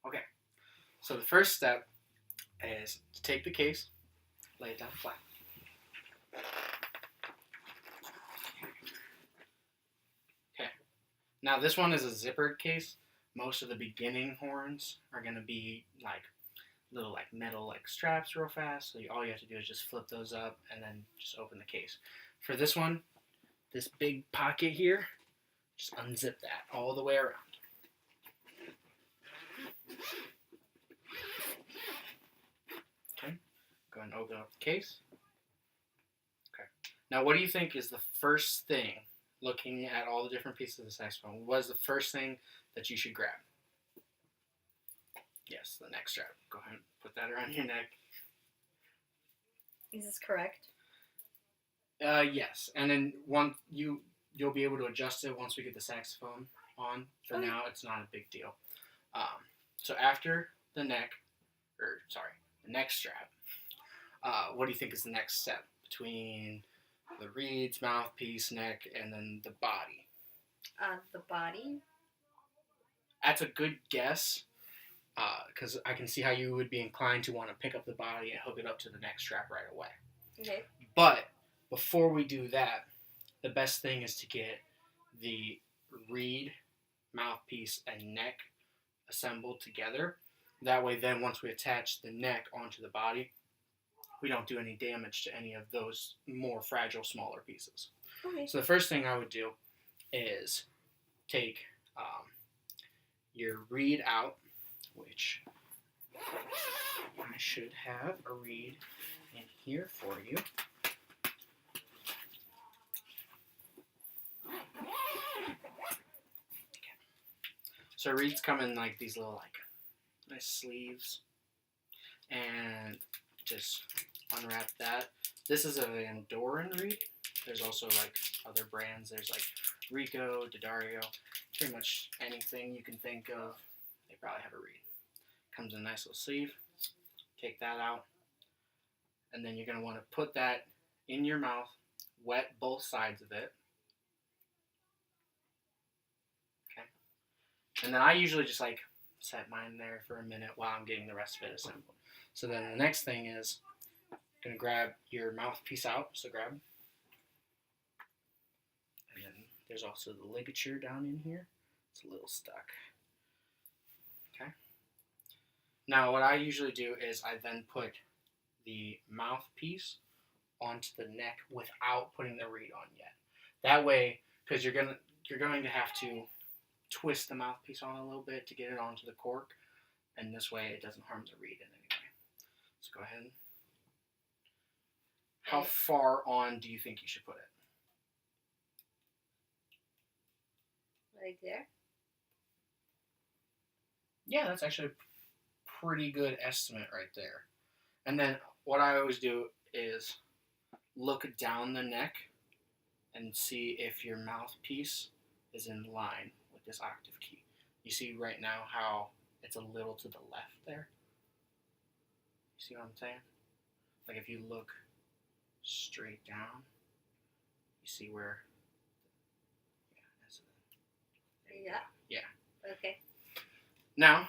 Okay, so the first step is to take the case, lay it down flat. Okay, now this one is a zippered case. Most of the beginning horns are going to be like little like metal like straps real fast. So all you have to do is just flip those up and then just open the case. For this one, this big pocket here, just unzip that all the way around. Okay, go ahead and open up the case. Okay, now what do you think is the first thing, looking at all the different pieces of the saxophone, what is the first thing that you should grab? Yes, the neck strap. Go ahead and put that around your neck. Is this correct? Yes, and then you'll be able to adjust it once we get the saxophone on. For now, it's not a big deal. So after the neck strap, what do you think is the next step between the reeds, mouthpiece, neck, and then the body? The body. That's a good guess, because I can see how you would be inclined to want to pick up the body and hook it up to the neck strap right away. Okay. But before we do that, the best thing is to get the reed, mouthpiece, and neck assembled together. That way, then once we attach the neck onto the body, we don't do any damage to any of those more fragile, smaller pieces. Okay. So the first thing I would do is take your reed out, which I should have a reed in here for you. So reeds come in like these little like nice sleeves, and just unwrap that. This is an Andoran reed. There's also like other brands. There's like Rico, D'Addario, pretty much anything you can think of. They probably have a reed. Comes in a nice little sleeve. Take that out, and then you're gonna want to put that in your mouth, wet both sides of it. And then I usually just like set mine there for a minute while I'm getting the rest of it assembled. So then the next thing is going to grab your mouthpiece out. So grab. And then there's also the ligature down in here. It's a little stuck. Okay. Now what I usually do is I then put the mouthpiece onto the neck without putting the reed on yet. That way, because you're going to have to twist the mouthpiece on a little bit to get it onto the cork, and this way it doesn't harm the reed in any way. So go ahead. How far on do you think you should put it? Right there? Yeah, that's actually a pretty good estimate right there. And then what I always do is look down the neck and see if your mouthpiece is in line with this octave key. You see right now how it's a little to the left there? You see what I'm saying? Like if you look straight down, you see where, Yeah. Yeah. Okay. Now,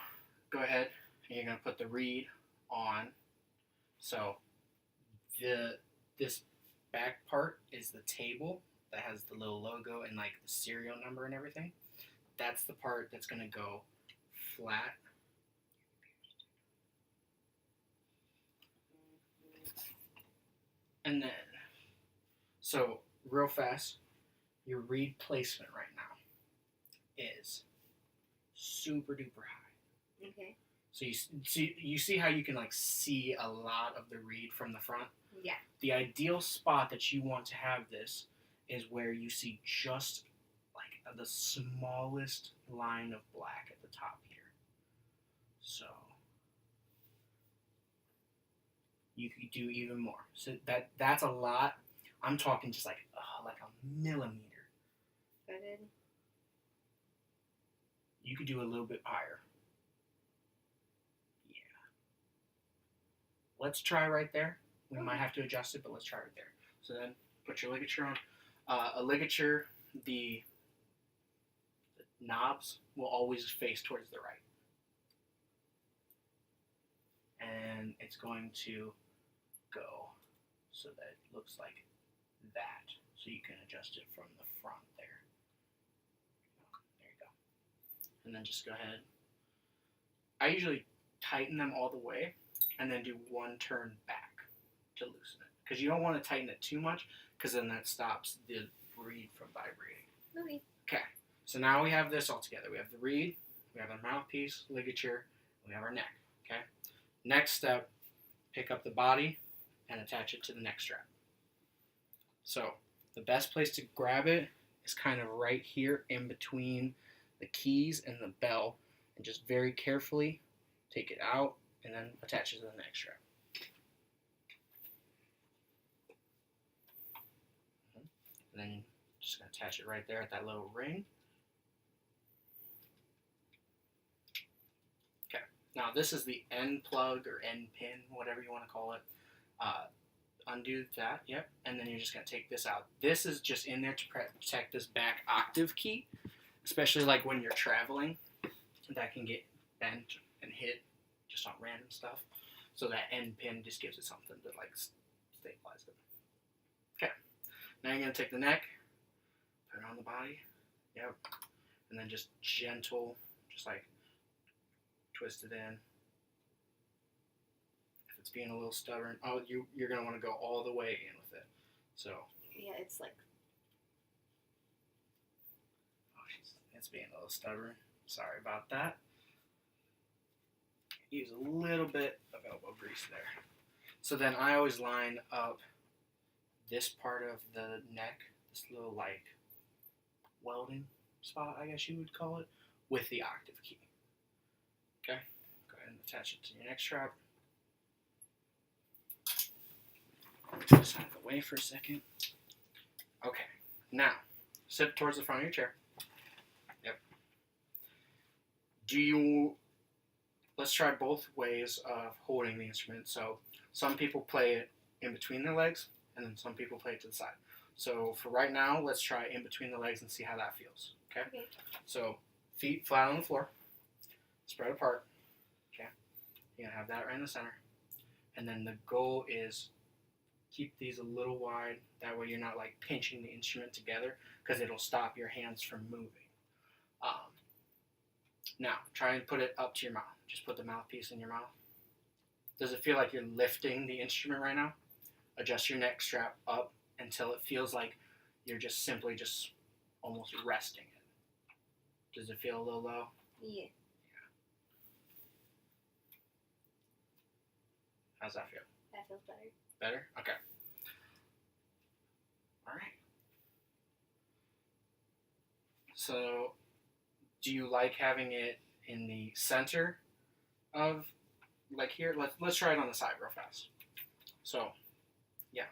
go ahead and you're going to put the reed on. So this back part is the table that has the little logo and like the serial number and everything. That's the part that's going to go flat. And then, so real fast, your reed placement right now is super duper high. Okay. So you see how you can like see a lot of the reed from the front? Yeah. The ideal spot that you want to have this is where you see just like the smallest line of black at the top here. So you could do even more. So that's a lot. I'm talking just like a millimeter. Got it. You could do a little bit higher. Yeah. Let's try right there. We might have to adjust it, but let's try right there. So then put your ligature on. A ligature, the knobs will always face towards the right. and it's going to go so that it looks like that. So you can adjust it from the front there. There you go. And then just go ahead. I usually tighten them all the way and then do one turn back to loosen it. Because you don't want to tighten it too much because then that stops the reed from vibrating. Okay. Okay, so now we have this all together. We have the reed, we have our mouthpiece, ligature, we have our neck. Okay. Next step, pick up the body and attach it to the neck strap. So the best place to grab it is kind of right here in between the keys and the bell, and just very carefully take it out and then attach it to the neck strap. And then just going to attach it right there at that little ring. Okay, now this is the end plug or end pin, whatever you want to call it. Undo that, yep, and then you're just going to take this out. This is just in there to protect this back octave key, especially like when you're traveling. That can get bent and hit just on random stuff. So that end pin just gives it something to like stabilize it. Okay, now you're going to take the neck, put it on the body, yep, and then just gentle, just like twist it in. It's being a little stubborn. Oh, you're going to want to go all the way in with it. So. Yeah, it's like. Oh, it's being a little stubborn. Sorry about that. Use a little bit of elbow grease there. So then I always line up this part of the neck, this little like welding spot, I guess you would call it, with the octave key. Okay? Go ahead and attach it to your neck strap. Put this out of the way for a second. Okay, now sit towards the front of your chair. Yep. Let's try both ways of holding the instrument. So some people play it in between their legs, and then some people play it to the side. So for right now, let's try in between the legs and see how that feels. Okay? So feet flat on the floor, spread apart. Okay? You're going to have that right in the center. And then the goal is keep these a little wide. That way you're not like pinching the instrument together because it'll stop your hands from moving. Now, try and put it up to your mouth. Just put the mouthpiece in your mouth. Does it feel like you're lifting the instrument right now? Adjust your neck strap up until it feels like you're just simply just almost resting it. Does it feel a little low? Yeah. How's that feel? That feels better. Better? Okay. All right. So, do you like having it in the center of, like here? Let's try it on the side real fast. So, yeah,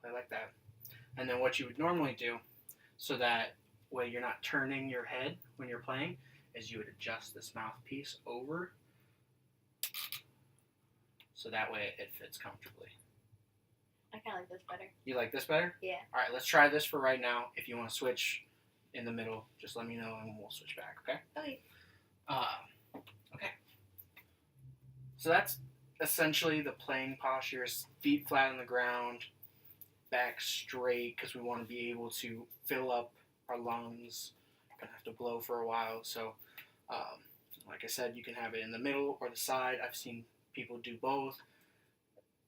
I like that. And then what you would normally do, so that way you're not turning your head when you're playing, is you would adjust this mouthpiece over, so that way it fits comfortably. I kind of like this better. You like this better? Yeah. All right, let's try this for right now. If you want to switch in the middle, just let me know and we'll switch back, okay? Okay. Okay. So that's essentially the playing postures. Feet flat on the ground, back straight, because we want to be able to fill up our lungs. Gonna have to blow for a while. So, like I said, you can have it in the middle or the side. I've seen people do both,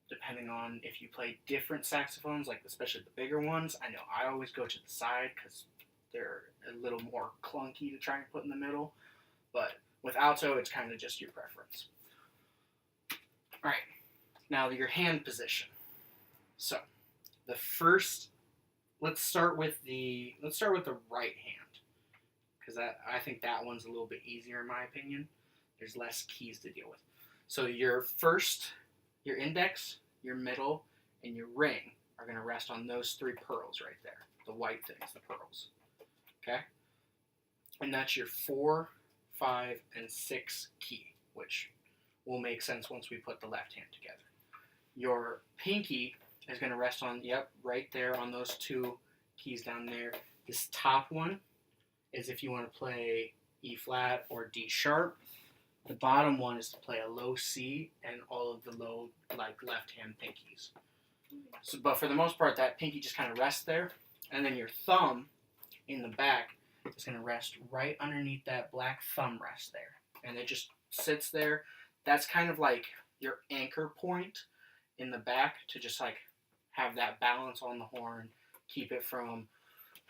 depending on if you play different saxophones, like especially the bigger ones. I know I always go to the side because they're a little more clunky to try and put in the middle. But with alto, it's kind of just your preference. All right, now your hand position. So the first, let's start with the right hand, because I think that one's a little bit easier in my opinion. There's less keys to deal with. So your index, your middle, and your ring are going to rest on those three pearls right there. The white things, the pearls. Okay? And that's your 4, 5, and 6 key, which will make sense once we put the left hand together. Your pinky is going to rest on, right there on those two keys down there. This top one is if you want to play E flat or D sharp. The bottom one is to play a low C and all of the low, like, left-hand pinkies. So, but for the most part, that pinky just kind of rests there, and then your thumb in the back is going to rest right underneath that black thumb rest there. And it just sits there. That's kind of like your anchor point in the back to just like have that balance on the horn, keep it from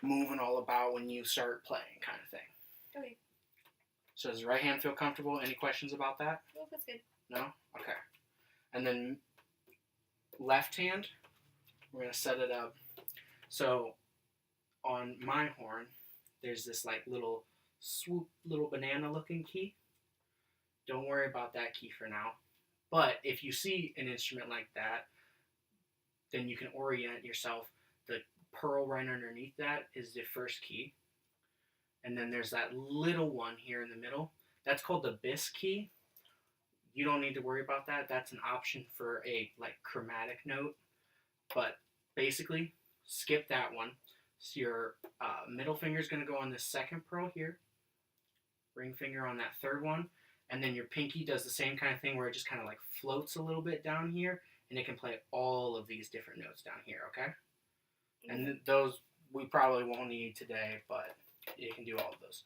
moving all about when you start playing, kind of thing. Okay. So does the right hand feel comfortable? Any questions about that? Oh, that's good. No? Okay. And then left hand, we're going to set it up. So on my horn, there's this like little swoop, little banana looking key. Don't worry about that key for now. But if you see an instrument like that, then you can orient yourself. The pearl right underneath that is the first key. And then there's that little one here in the middle. That's called the bis key. You don't need to worry about that. That's an option for a like chromatic note. But basically, skip that one. So your middle finger is going to go on this second pearl here. Ring finger on that third one. And then your pinky does the same kind of thing where it just kind of like floats a little bit down here. And it can play all of these different notes down here, okay? And those we probably won't need today, but you can do all of those.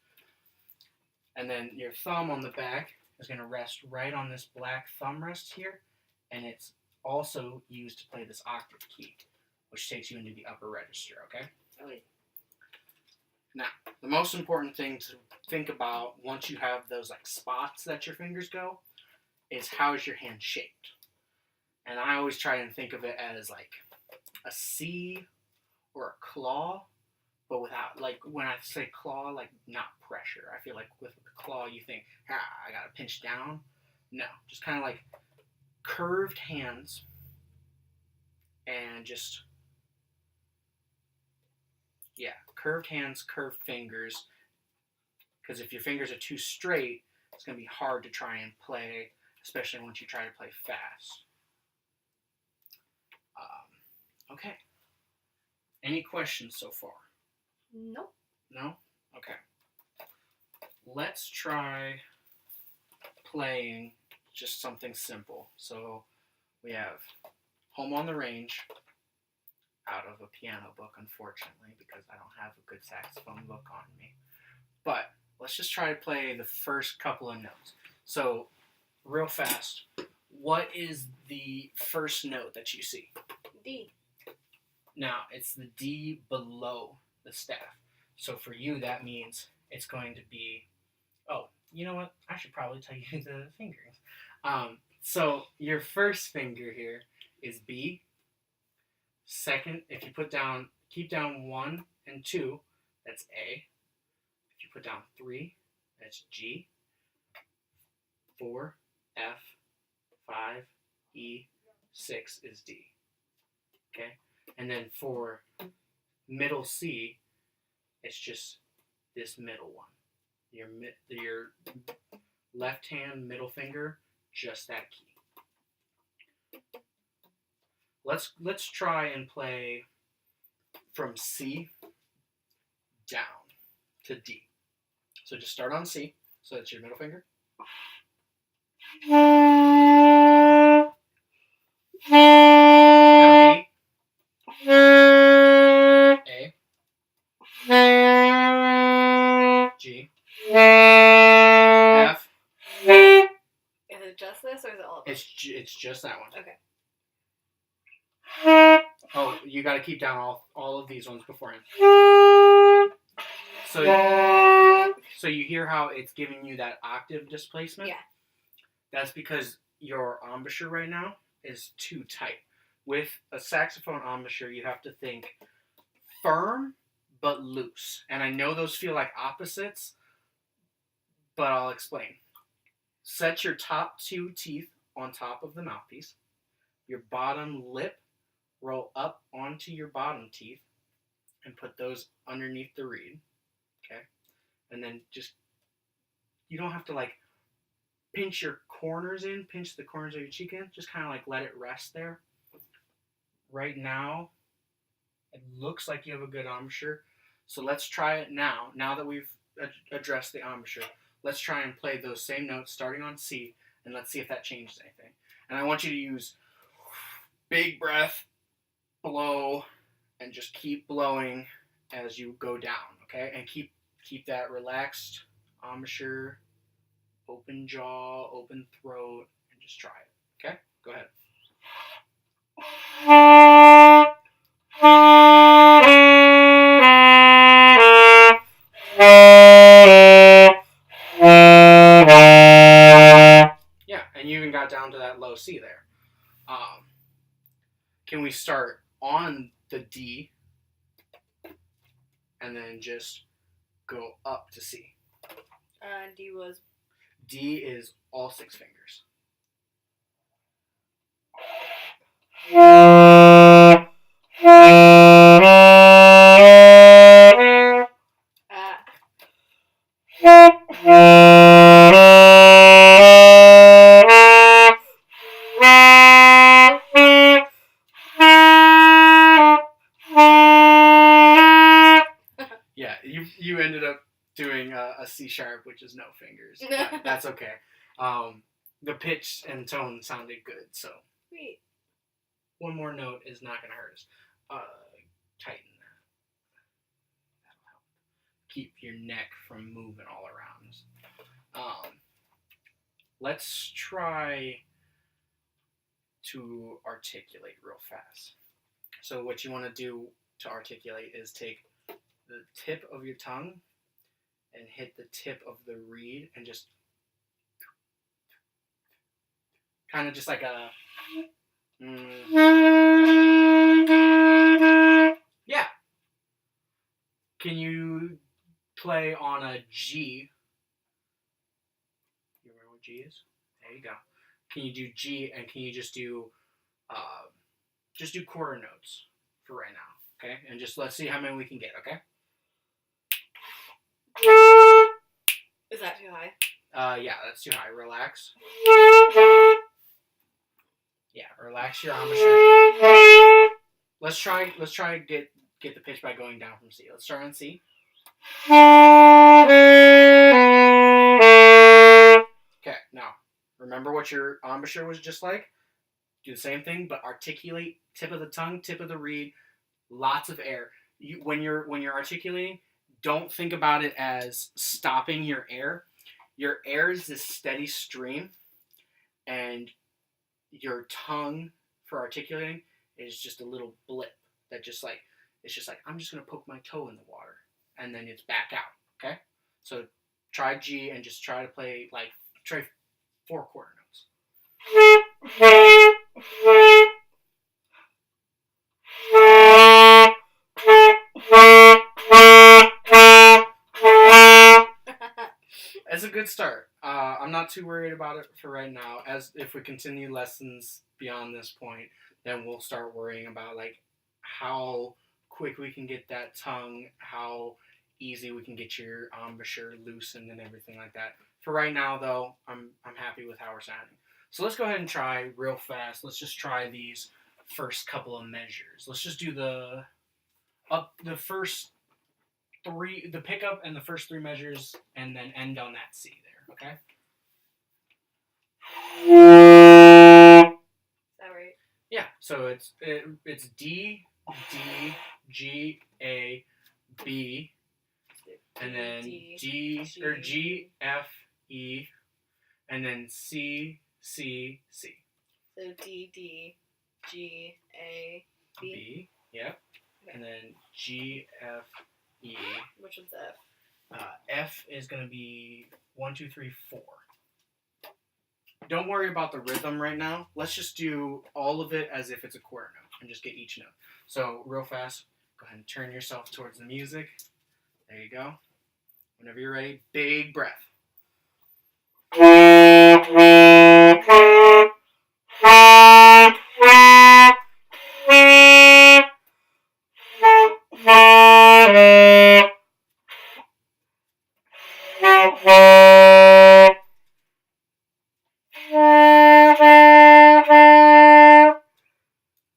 And then your thumb on the back is going to rest right on this black thumb rest here. And it's also used to play this octave key, which takes you into the upper register, okay? Okay. Now, the most important thing to think about once you have those like spots that your fingers go is how is your hand shaped. And I always try and think of it as like a C or a claw, but without, like, when I say claw, like, not pressure. I feel like with the claw, you think, I gotta pinch down. No, just kind of like curved hands and just, yeah, curved hands, curved fingers. Because if your fingers are too straight, it's going to be hard to try and play, especially once you try to play fast. Okay. Any questions so far? Nope. No? Okay. Let's try playing just something simple. So we have Home on the Range out of a piano book, unfortunately, because I don't have a good saxophone book on me. But let's just try to play the first couple of notes. So, real fast, what is the first note that you see? D. Now, it's the D below the staff. So for you, that means it's going to be, oh, you know what? I should probably tell you the fingers. So your first finger here is B. Second, if you keep down 1 and 2, that's A. If you put down 3, that's G. 4, F. 5, E. 6 is D. Okay? And then for middle C, it's just this middle one. Your left hand middle finger, just that key. Let's try and play from C down to D. So just start on C. So that's your middle finger. Now B. A. G. F. Is it just this or is it all of them? It's just that one. Okay. Oh, you got to keep down all of these ones beforehand. So you hear how it's giving you that octave displacement? Yeah. That's because your embouchure right now is too tight. With a saxophone embouchure, you have to think firm but loose. And I know those feel like opposites, but I'll explain. Set your top 2 teeth on top of the mouthpiece. Your bottom lip roll up onto your bottom teeth and put those underneath the reed. Okay? And then just, you don't have to like pinch your corners in, pinch the corners of your cheek in. Just kind of like let it rest there. Right now, it looks like you have a good embouchure. So let's try it now. Now that we've addressed the embouchure, let's try and play those same notes starting on C, and let's see if that changes anything. And I want you to use big breath, blow, and just keep blowing as you go down, okay? And keep that relaxed embouchure, open jaw, open throat, and just try it, okay? Go ahead. Yeah, and you even got down to that low C there. Can we start on the D and then just go up to C? D was. D is all 6 fingers. Yeah, you ended up doing a C sharp, which is no fingers. But that's okay. The pitch and tone sounded good, so Sweet. one more note is not going to hurt us. Tighten that. That'll help keep your neck from moving all around. Let's try to articulate real fast. So what you want to do to articulate is take the tip of your tongue and hit the tip of the reed and just kind of just like a yeah. Can you play on a G? You remember what G is? There you go. Can you do G and can you just do quarter notes for right now, okay? And just let's see how many we can get, okay? Is that too high? Yeah, that's too high. Relax. Yeah, relax your embouchure. Let's try get the pitch by going down from C. Let's start on C. Okay, now remember what your embouchure was just like? Do the same thing, but articulate tip of the tongue, tip of the reed, lots of air. When you're articulating, don't think about it as stopping your air. Your air is this steady stream, and your tongue for articulating is just a little blip that just like it's just like I'm just gonna poke my toe in the water, and then it's back out. Okay, so try G and just try to play try 4 quarter notes. It's a good start. I'm not too worried about it for right now. As if we continue lessons beyond this point, then we'll start worrying about how quick we can get that tongue, how easy we can get your embouchure loosened and everything like that. For right now, though, I'm happy with how we're sounding. So let's go ahead and try real fast. Let's just try these first couple of measures. Let's just do the first 3, the pickup and the first 3 measures, and then end on that C there. Okay. Is that right? Yeah. So it's D D G A B, and then G F E, and then C C C. So D D G A B. B. Yep. Okay. And then G F E. Which one's F? F is gonna be 1 2 3 4. Don't worry about the rhythm right now. Let's just do all of it as if it's a quarter note and just get each note. So real fast, go ahead and turn yourself towards the music. There you go. Whenever you're ready, big breath.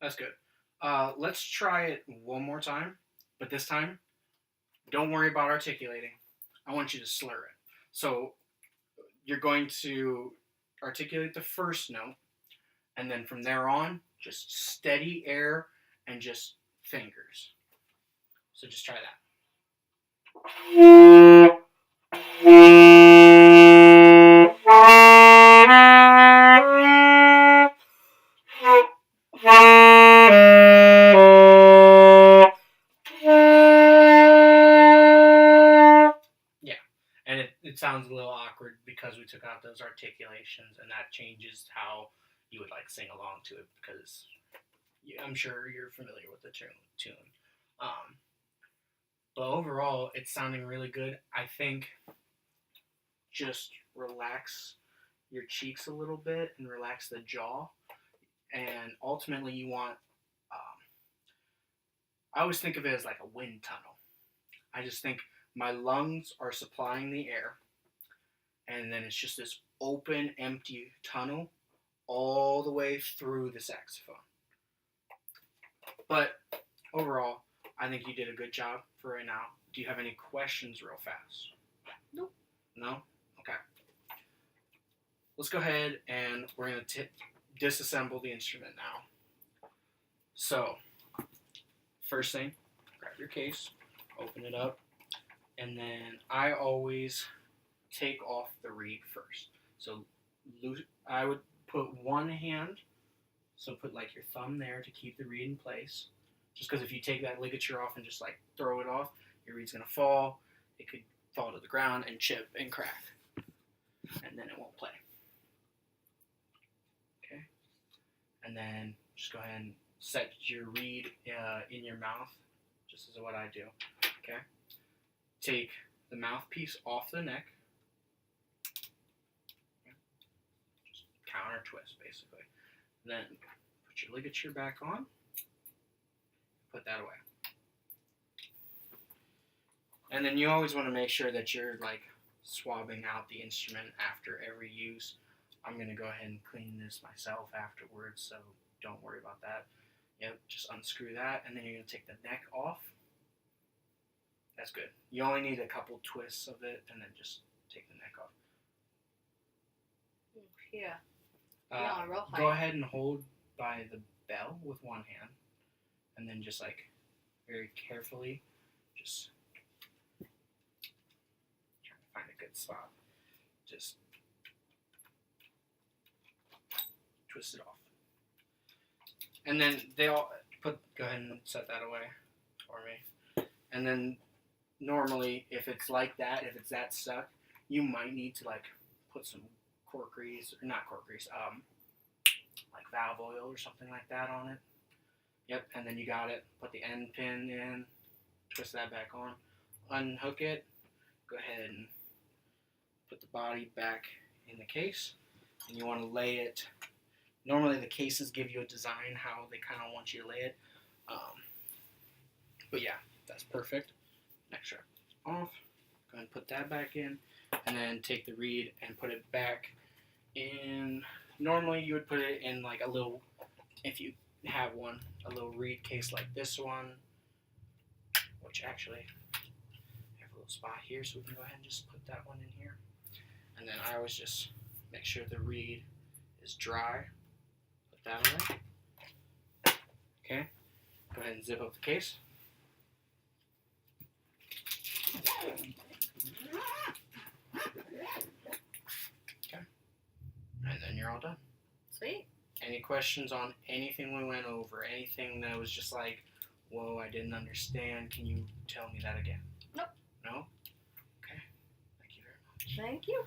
That's good. Let's try it one more time, but this time, don't worry about articulating. I want you to slur it. So you're going to articulate the first note, and then from there on, just steady air and just fingers. So just try that. Yeah, and it sounds a little awkward because we took out those articulations, and that changes how you would like sing along to it, because I'm sure you're familiar with the tune. But overall, it's sounding really good. I think just relax your cheeks a little bit and relax the jaw. And ultimately, you want, I always think of it as like a wind tunnel. I just think my lungs are supplying the air, and then it's just this open, empty tunnel all the way through the saxophone. But overall, I think you did a good job for right now. Do you have any questions real fast? Nope. No? Okay. Let's go ahead and we're going to disassemble the instrument now. So, first thing, grab your case, open it up, and then I always take off the reed first. So, I would put one hand, so put like your thumb there to keep the reed in place. Just because if you take that ligature off and just like throw it off, your reed's going to fall. It could fall to the ground and chip and crack. And then it won't play. Okay? And then just go ahead and set your reed in your mouth, just as what I do. Okay? Take the mouthpiece off the neck. Okay? Just counter twist, basically. Then put your ligature back on. Put that away. And then you always want to make sure that you're like swabbing out the instrument after every use. I'm going to go ahead and clean this myself afterwards, so don't worry about that. Yep, just unscrew that, and then you're going to take the neck off. That's good. You only need a couple twists of it, and then just take the neck off. Yeah. Real high. Go ahead and hold by the bell with one hand, and then just like very carefully, just trying to find a good spot. Just twist it off. And then go ahead and set that away for me. And then normally, if it's like that, if it's that stuck, you might need to like put some cork grease, or not cork grease, like valve oil or something like that on it. Yep, and then you got it. Put the end pin in, twist that back on, unhook it, go ahead and put the body back in the case, and you want to lay it. Normally the cases give you a design how they kind of want you to lay it, but yeah, that's perfect. Next strap off, go ahead and put that back in, and then take the reed and put it back in. Normally you would put it in like a little, if you have one, a little reed case like this one, which actually I have a little spot here, so we can go ahead and just put that one in here. And then I always just make sure the reed is dry. Put that away. Okay, go ahead and zip up the case. Okay, and then you're all done. Sweet. Any questions on anything we went over? Anything that was just like, whoa, I didn't understand. Can you tell me that again? Nope. No? Okay. Thank you very much. Thank you.